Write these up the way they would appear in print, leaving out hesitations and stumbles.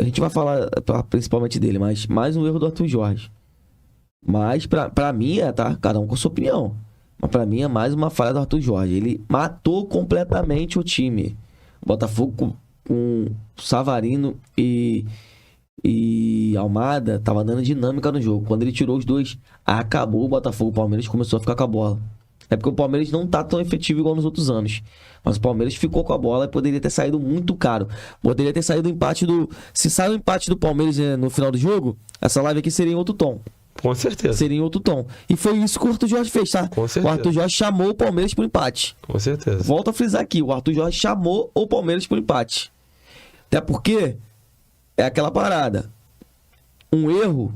A gente vai falar principalmente dele, mas mais um erro do Arthur Jorge. Mas pra mim tá? Cada um com a sua opinião. Mas pra mim é mais uma falha do Arthur Jorge. Ele matou completamente o time. O Botafogo com Savarino e Almada tava dando dinâmica no jogo. Quando ele tirou os dois, acabou o Botafogo. O Palmeiras começou a ficar com a bola. É porque o Palmeiras não tá tão efetivo igual nos outros anos. Mas o Palmeiras ficou com a bola e poderia ter saído muito caro. Poderia ter saído o empate do... Se sai o empate do Palmeiras no final do jogo, essa live aqui seria em outro tom. Com certeza. Seria em outro tom. E foi isso que o Arthur Jorge fez, tá? Com certeza. O Arthur Jorge chamou o Palmeiras pro empate. Com certeza. Volto a frisar aqui. O Arthur Jorge chamou o Palmeiras pro empate. Até porque é aquela parada. Um erro,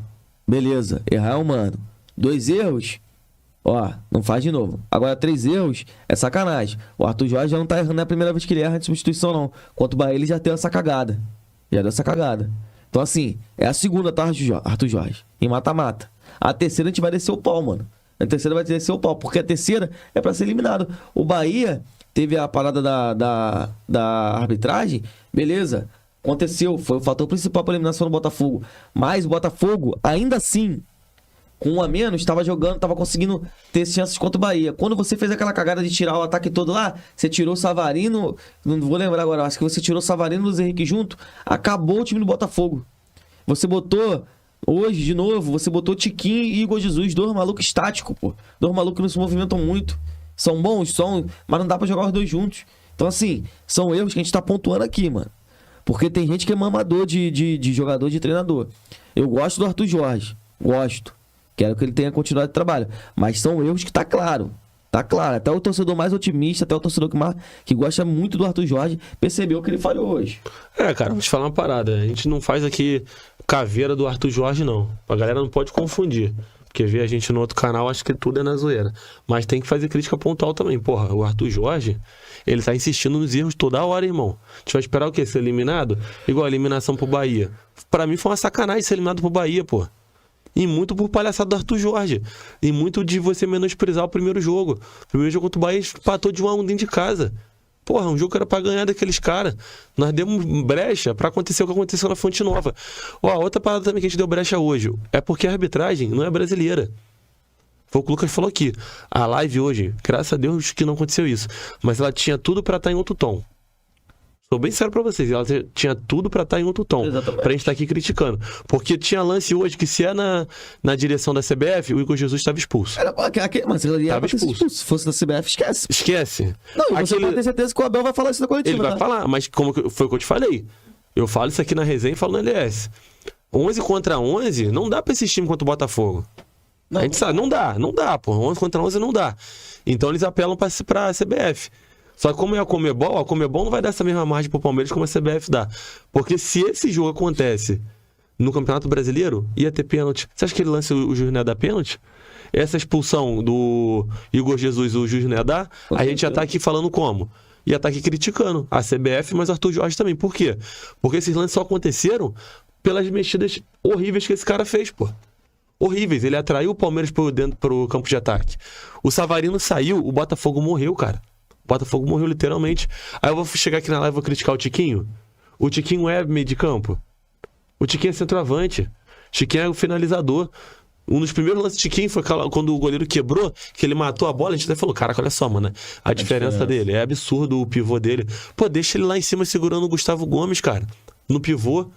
beleza. Errar é humano. 2 erros... Ó, não faz de novo. Agora, 3 erros é sacanagem. O Arthur Jorge já não tá errando, não é a primeira vez que ele erra de substituição, não. Quanto o Bahia, ele já deu essa cagada. Já deu essa cagada. Então, assim, é a segunda, tá, Arthur Jorge? Em mata-mata. A terceira a gente vai descer o pau, mano. A terceira vai descer o pau, porque a terceira é pra ser eliminado. O Bahia teve a parada da arbitragem, beleza. Aconteceu, foi o fator principal pra eliminação do Botafogo. Mas o Botafogo, ainda assim... Com 1 a menos, estava jogando, estava conseguindo ter chances contra o Bahia. Quando você fez aquela cagada de tirar o ataque todo lá, você tirou o Savarino, não vou lembrar agora, acho que você tirou o Savarino e o Luiz Henrique junto, acabou o time do Botafogo. Você botou, hoje, de novo, você botou Tiquinho e Igor Jesus, 2 malucos estáticos, pô. 2 malucos que não se movimentam muito. São bons, mas não dá pra jogar os 2 juntos. Então, assim, são erros que a gente tá pontuando aqui, mano. Porque tem gente que é mamador de jogador, de treinador. Eu gosto do Arthur Jorge, gosto. Quero que ele tenha continuidade de trabalho. Mas são erros que tá claro. Tá claro. Até o torcedor mais otimista, até o torcedor que gosta muito do Arthur Jorge, percebeu que ele falhou hoje. Cara, vou te falar uma parada. A gente não faz aqui caveira do Arthur Jorge, não. A galera não pode confundir. Porque vê a gente no outro canal, acho que tudo é na zoeira. Mas tem que fazer crítica pontual também. Porra, o Arthur Jorge, ele tá insistindo nos erros toda hora, irmão. A gente vai esperar o quê? Ser eliminado? Igual a eliminação pro Bahia. Pra mim foi uma sacanagem ser eliminado pro Bahia, pô. E muito por palhaçada do Arthur Jorge. E muito de você menosprezar o primeiro jogo. O primeiro jogo contra o Bahia empatou de 1 a 1 dentro de casa. Porra, um jogo que era pra ganhar daqueles caras. Nós demos brecha pra acontecer o que aconteceu na Fonte Nova. Ó, outra parada também que a gente deu brecha hoje. É porque a arbitragem não é brasileira. Foi o que o Lucas falou aqui. A live hoje, graças a Deus que não aconteceu isso. Mas ela tinha tudo pra estar em outro tom. Sou bem sério pra vocês, ela tinha tudo pra estar em outro tom. Exatamente. Pra gente estar aqui criticando. Porque tinha lance hoje que se é na direção da CBF, o Igor Jesus estava expulso. Mas ele estava expulso. Se fosse da CBF, esquece. Esquece. Não, você pode ter certeza que o Abel vai falar isso na coletiva. Ele vai falar, mas como foi o que eu te falei. Eu falo isso aqui na resenha e falo no LS. 11 contra 11, não dá pra esse time contra o Botafogo. Não. A gente sabe, não dá, pô. 11 contra 11 não dá. Então eles apelam pra CBF. Só que como é a Conmebol não vai dar essa mesma margem pro Palmeiras como a CBF dá. Porque se esse jogo acontece no Campeonato Brasileiro, ia ter pênalti. Você acha que ele lança o juiz não ia dar pênalti? Essa expulsão do Igor Jesus, o juiz não ia dar? A gente já tá aqui falando como? Ia estar aqui criticando a CBF, mas o Arthur Jorge também. Por quê? Porque esses lances só aconteceram pelas horríveis que esse cara fez, pô. Horríveis. Ele atraiu o Palmeiras pro campo de ataque. O Savarino saiu, o Botafogo morreu, cara. O Botafogo morreu literalmente. Aí eu vou chegar aqui na live e vou criticar o Tiquinho. O Tiquinho é meio de campo. O Tiquinho é centroavante. O Tiquinho é o finalizador. Um dos primeiros lances do Tiquinho foi quando o goleiro quebrou, que ele matou a bola. A gente até falou, caraca, olha só, mano. A diferença dele. É absurdo o pivô dele. Pô, deixa ele lá em cima segurando o Gustavo Gomes, cara. No pivô.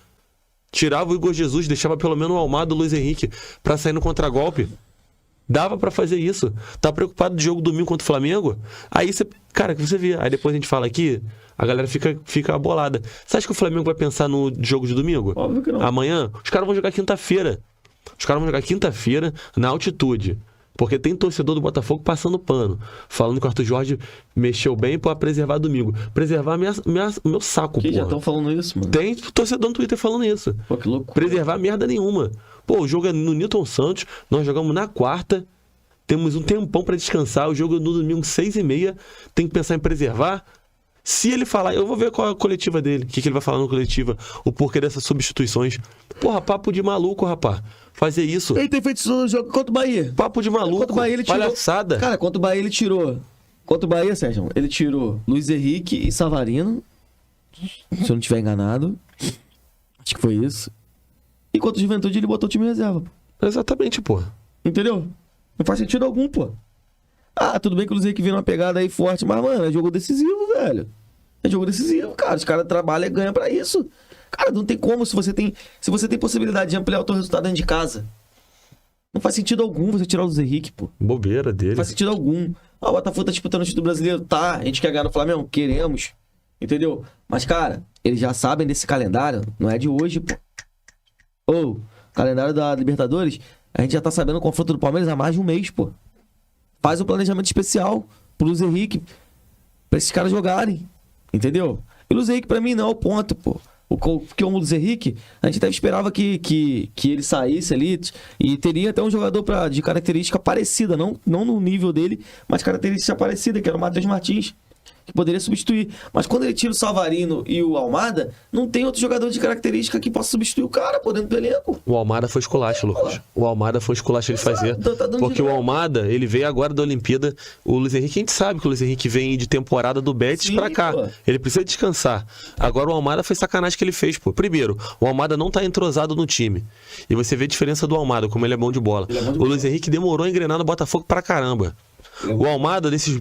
Tirava o Igor Jesus, deixava pelo menos o Almada, o Luiz Henrique pra sair no contragolpe. Dava pra fazer isso. Tá preocupado do jogo domingo contra o Flamengo? Aí você... Cara, que você vê. Aí depois a gente fala aqui, a galera fica bolada. Você acha que o Flamengo vai pensar no jogo de domingo? Óbvio que não. Amanhã? Os caras vão jogar quinta-feira. Os caras vão jogar quinta-feira na altitude. Porque tem torcedor do Botafogo passando pano. Falando que o Arthur Jorge mexeu bem pra preservar domingo. Preservar meu saco, pô. Já estão falando isso, mano. Tem torcedor no Twitter falando isso. Pô, que louco. Preservar merda nenhuma. Pô, o jogo é no Newton Santos. Nós jogamos na quarta. Temos um tempão pra descansar. O jogo é no domingo, 6h30. Tem que pensar em preservar. Se ele falar... Eu vou ver qual é a coletiva dele. O que ele vai falar na coletiva. O porquê dessas substituições. Porra, papo de maluco, rapaz. Fazer isso. Ele tem feito isso no jogo contra o Bahia. Papo de maluco. Contra o Bahia ele tirou... Palhaçada. Cara, contra o Bahia ele tirou... Contra o Bahia, Sérgio, ele tirou Luiz Henrique e Savarino. Se eu não estiver enganado. Acho que foi isso. E contra o Juventude ele botou o time em reserva, pô. Exatamente, pô. Entendeu? Não faz sentido algum, pô. Ah, tudo bem que o Cruzeiro que vem uma pegada aí forte, mas, mano, é jogo decisivo, velho. É jogo decisivo, cara. Os caras trabalham e ganham pra isso. Cara, não tem como se você tem possibilidade de ampliar o teu resultado dentro de casa. Não faz sentido algum você tirar o Luiz Henrique, pô. Bobeira dele. Não faz sentido algum. Ah, o Botafogo tá disputando o título brasileiro. Tá, a gente quer ganhar no Flamengo? Queremos. Entendeu? Mas, cara, eles já sabem desse calendário. Não é de hoje, pô. Ou, calendário da Libertadores, a gente já tá sabendo o confronto do Palmeiras há mais de um mês, pô. Faz um planejamento especial pro Luiz Henrique, pra esses caras jogarem. Entendeu? E o Luiz Henrique, pra mim, não é o ponto, pô. Porque o Luiz Henrique, a gente até esperava que ele saísse ali e teria até um jogador de característica parecida, não no nível dele, mas característica parecida, que era o Matheus Martins, que poderia substituir. Mas quando ele tira o Savarino e o Almada, não tem outro jogador de característica que possa substituir o cara, pô, dentro do elenco. O Almada foi esculacho, Lucas. O Almada foi esculacho ele fazer. Porque o Almada, ele veio agora da Olimpíada. O Luiz Henrique, a gente sabe que o Luiz Henrique vem de temporada do Betis pra cá. Pô. Ele precisa descansar. Agora o Almada foi sacanagem que ele fez, pô. Primeiro, o Almada não tá entrosado no time. E você vê a diferença do Almada, como ele é bom de bola. O Luiz Henrique demorou a engrenar no Botafogo pra caramba. O Almada, nesses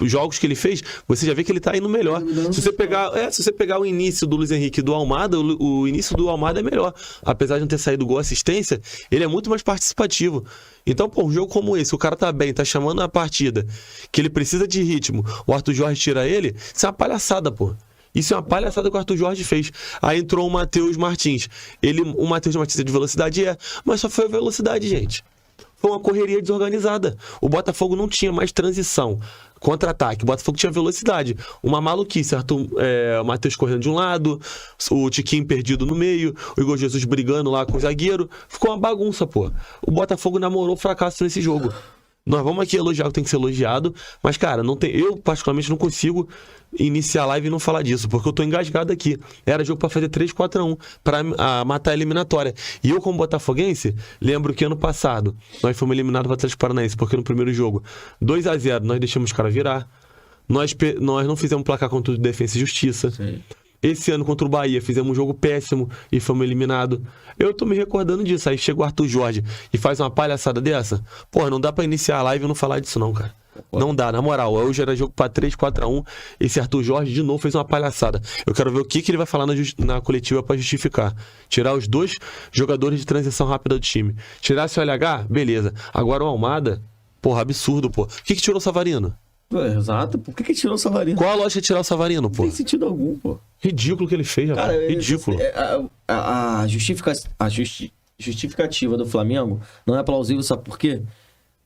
jogos que ele fez, você já vê que ele tá indo melhor. Se você pegar o início do Luiz Henrique e do Almada, o início do Almada é melhor. Apesar de não ter saído gol assistência, ele é muito mais participativo. Então, pô, um jogo como esse, o cara tá bem, tá chamando a partida, que ele precisa de ritmo, o Arthur Jorge tira ele, isso é uma palhaçada, pô. Isso é uma palhaçada que o Arthur Jorge fez. Aí entrou o Matheus Martins. O Matheus Martins é de velocidade, mas só foi a velocidade, gente. Foi uma correria desorganizada. O Botafogo não tinha mais transição, contra-ataque. O Botafogo tinha velocidade. Uma maluquice. O Matheus correndo de um lado, o Tiquinho perdido no meio, o Igor Jesus brigando lá com o zagueiro. Ficou uma bagunça, pô. O Botafogo namorou fracasso nesse jogo. Nós vamos aqui elogiar o que tem que ser elogiado, mas, cara, eu particularmente não consigo iniciar a live e não falar disso, porque eu tô engasgado aqui. Era jogo pra fazer 3-4-1, pra matar a eliminatória. E eu, como botafoguense, lembro que ano passado nós fomos eliminados pro Atlético Paranaense, porque no primeiro jogo, 2-0, nós deixamos os caras virar. Nós não fizemos placar contra o Defensa e Justiça. Sim. Esse ano contra o Bahia fizemos um jogo péssimo e fomos eliminados. Eu tô me recordando disso. Aí chega o Arthur Jorge e faz uma palhaçada dessa. Porra, não dá pra iniciar a live e não falar disso não, cara. Não dá, na moral. Hoje era jogo pra 3-4-1. Esse Arthur Jorge de novo fez uma palhaçada. Eu quero ver o que ele vai falar na coletiva pra justificar. Tirar os dois jogadores de transição rápida do time. Tirar esse OLH, beleza. Agora o Almada, porra, absurdo, pô. O que tirou o Savarino? Exato, por que tirou o Savarino? Qual a lógica de tirar o Savarino, pô? Não tem sentido algum, pô. Ridículo que ele fez, rapaz. Cara, ridículo. A justificativa do Flamengo não é plausível, sabe por quê?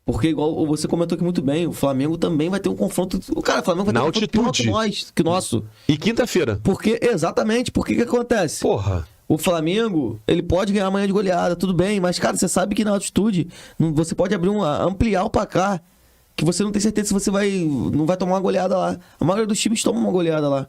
Porque, igual você comentou aqui muito bem, o Flamengo também vai ter um confronto. Cara, o Flamengo vai ter um confronto pior que nosso. E quinta-feira. Exatamente. Por que acontece? Porra. O Flamengo, ele pode ganhar amanhã de goleada, tudo bem, mas, cara, você sabe que na altitude você pode ampliar o placar. Que você não tem certeza se você não vai tomar uma goleada lá. A maioria dos times toma uma goleada lá.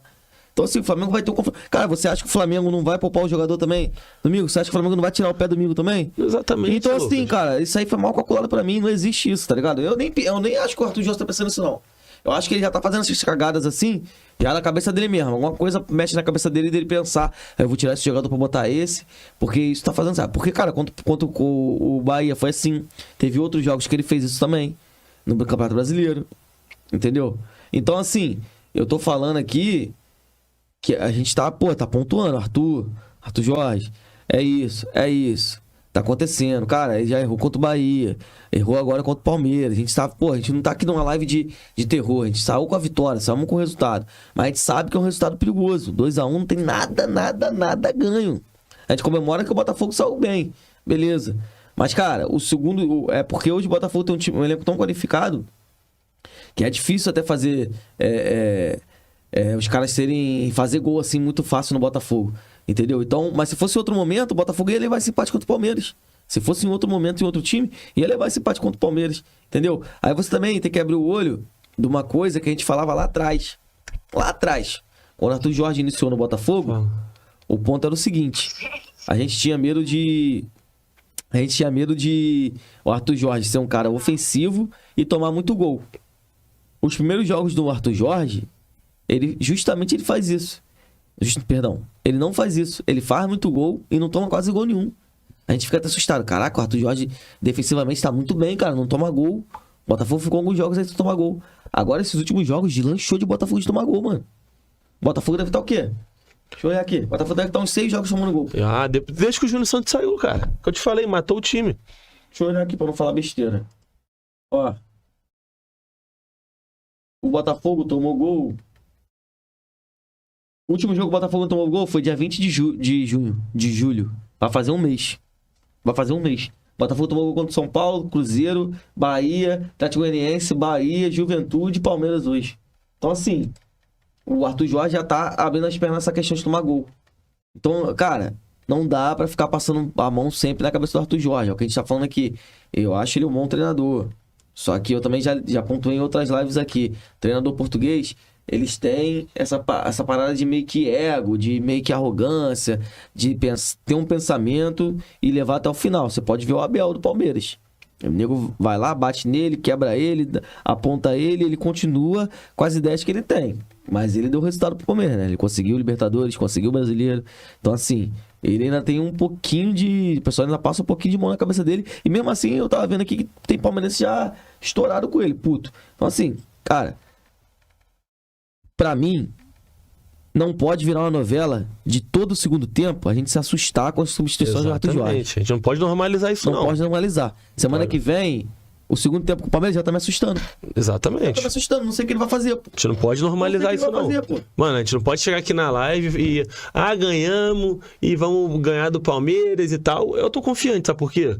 Então, assim, o Flamengo vai ter um confronto. Cara, você acha que o Flamengo não vai poupar o jogador também? Domingo, você acha que o Flamengo não vai tirar o pé domingo também? Exatamente. Então, assim, cara, isso aí foi mal calculado pra mim. Não existe isso, tá ligado? Eu nem acho que o Arthur Jorge tá pensando nisso, não. Eu acho que ele já tá fazendo essas cagadas assim, já na cabeça dele mesmo. Alguma coisa mexe na cabeça dele e dele pensar, eu vou tirar esse jogador pra botar esse, porque isso tá fazendo, sabe? Porque, cara, quanto o Bahia foi assim. Teve outros jogos que ele fez isso também. No Campeonato Brasileiro. Entendeu? Então, assim, eu tô falando aqui que a gente tá pontuando. Arthur Jorge, é isso. Tá acontecendo. Cara, ele já errou contra o Bahia. Errou agora contra o Palmeiras. A gente não tá aqui numa live de terror. A gente saiu com a vitória, saímos com o resultado. Mas a gente sabe que é um resultado perigoso. 2-1 não tem nada ganho. A gente comemora que o Botafogo saiu bem. Beleza. Mas, cara, o segundo... É porque hoje o Botafogo tem um elenco tão qualificado que é difícil até fazer... os caras fazer gol assim muito fácil no Botafogo. Entendeu? Então, mas se fosse outro momento, o Botafogo ia levar esse empate contra o Palmeiras. Se fosse em outro momento, em outro time, ia levar esse empate contra o Palmeiras. Entendeu? Aí você também tem que abrir o olho de uma coisa que a gente falava lá atrás. Lá atrás. Quando o Arthur Jorge iniciou no Botafogo, o ponto era o seguinte. A gente tinha medo de o Arthur Jorge ser um cara ofensivo e tomar muito gol. Os primeiros jogos do Arthur Jorge, ele faz isso. Perdão. Ele não faz isso. Ele faz muito gol e não toma quase gol nenhum. A gente fica até assustado. Caraca, o Arthur Jorge defensivamente tá muito bem, cara. Não toma gol. O Botafogo ficou alguns jogos aí sem tomar gol. Agora, esses últimos jogos, deslanchou de Botafogo de tomar gol, mano. O Botafogo deve estar o quê? Deixa eu olhar aqui. O Botafogo deve estar uns 6 jogos tomando gol. Desde que o Júnior Santos saiu, cara. Que eu te falei, matou o time. Deixa eu olhar aqui pra não falar besteira. Ó. O Botafogo tomou gol. O último jogo que o Botafogo tomou gol foi dia 20 de julho. Vai fazer um mês. O Botafogo tomou gol contra São Paulo, Cruzeiro, Bahia, Atlético Goianiense, Bahia, Juventude e Palmeiras hoje. Então, assim, o Arthur Jorge já tá abrindo as pernas nessa questão de tomar gol. Então, cara, não dá pra ficar passando a mão sempre na cabeça do Arthur Jorge. É o que a gente tá falando aqui. Eu acho ele um bom treinador. Só que eu também já pontuei em outras lives aqui. Treinador português, eles têm essa parada de meio que ego, de meio que arrogância, de ter um pensamento e levar até o final. Você pode ver o Abel do Palmeiras. O nego vai lá, bate nele, quebra ele, aponta ele continua com as ideias que ele tem. Mas ele deu resultado pro Palmeiras, né? Ele conseguiu o Libertadores, conseguiu o Brasileiro. Então, assim, ele ainda tem um pouquinho de... O pessoal ainda passa um pouquinho de mão na cabeça dele. E mesmo assim, eu tava vendo aqui que tem palmeirense já estourado com ele, puto. Então, assim, cara... Pra mim, não pode virar uma novela de todo o segundo tempo a gente se assustar com as substituições do Arthur Jorge. A gente não pode normalizar isso, não. Não pode normalizar. Semana que vem, o segundo tempo com o Palmeiras já tá me assustando. Exatamente. Já tá me assustando, não sei o que ele vai fazer, pô. A gente não pode normalizar isso, não. Mano, a gente não pode chegar aqui na live e... ganhamos e vamos ganhar do Palmeiras e tal. Eu tô confiante, sabe por quê?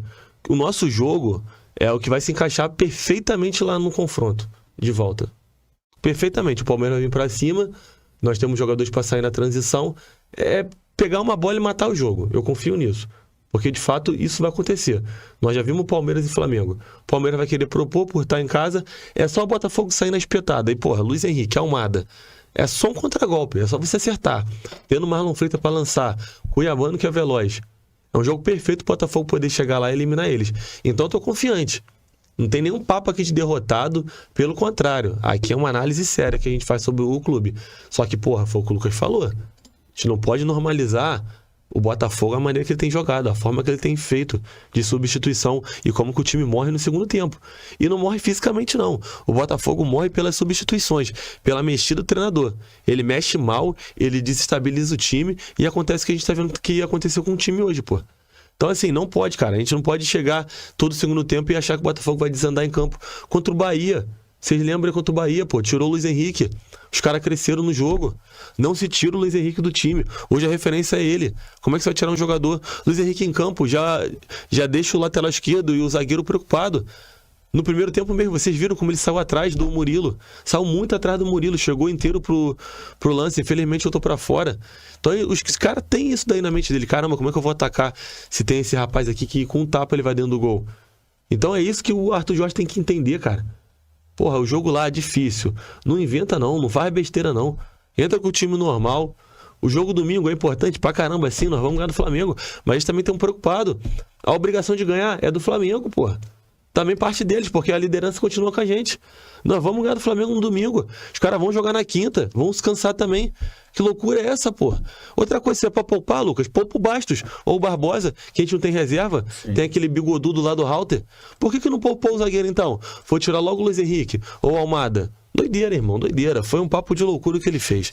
O nosso jogo é o que vai se encaixar perfeitamente lá no confronto de volta. Perfeitamente. O Palmeiras vai vir pra cima, nós temos jogadores pra sair na transição. É pegar uma bola e matar o jogo. Eu confio nisso. Porque, de fato, isso vai acontecer. Nós já vimos Palmeiras e Flamengo. O Palmeiras vai querer propor por estar em casa. É só o Botafogo sair na espetada. E, porra, Luiz Henrique, Almada. É só um contragolpe. É só você acertar. Tendo o Marlon Freitas pra lançar. Cuiabano que é veloz. É um jogo perfeito pro Botafogo poder chegar lá e eliminar eles. Então, eu tô confiante. Não tem nenhum papo aqui de derrotado. Pelo contrário. Aqui é uma análise séria que a gente faz sobre o clube. Só que, porra, foi o que o Lucas falou. A gente não pode normalizar o Botafogo, a maneira que ele tem jogado, a forma que ele tem feito de substituição e como que o time morre no segundo tempo. E não morre fisicamente, não. O Botafogo morre pelas substituições, pela mexida do treinador. Ele mexe mal, ele desestabiliza o time e acontece o que a gente tá vendo que aconteceu com o time hoje, pô. Então, assim, não pode, cara. A gente não pode chegar todo segundo tempo e achar que o Botafogo vai desandar em campo contra o Bahia. Vocês lembram contra o Bahia, pô? Tirou o Luiz Henrique. Os caras cresceram no jogo. Não se tira o Luiz Henrique do time. Hoje a referência é ele. Como é que você vai tirar um jogador? Luiz Henrique em campo já deixa o lateral esquerdo e o zagueiro preocupado. No primeiro tempo mesmo, vocês viram como ele saiu atrás do Murilo. Saiu muito atrás do Murilo. Chegou inteiro pro lance. Infelizmente eu tô pra fora. Então os caras têm isso daí na mente dele. Caramba, como é que eu vou atacar se tem esse rapaz aqui que com um tapa ele vai dentro do gol? Então é isso que o Arthur Jorge tem que entender, cara. Porra, o jogo lá é difícil. Não inventa não, não faz besteira não. Entra com o time normal. O jogo domingo é importante pra caramba, sim, nós vamos ganhar do Flamengo. Mas eles também estão preocupados. A obrigação de ganhar é do Flamengo, porra. Também parte deles, porque a liderança continua com a gente. Nós vamos ganhar do Flamengo no domingo. Os caras vão jogar na quinta, vão se cansar também. Que loucura é essa, pô? Outra coisa, se é pra poupar, Lucas, poupa o Bastos ou o Barbosa, que a gente não tem reserva. Sim. Tem aquele bigodudo lá do Halter. Por que não poupou o zagueiro, então? Foi tirar logo o Luiz Henrique ou o Almada? Doideira, irmão, doideira. Foi um papo de loucura que ele fez.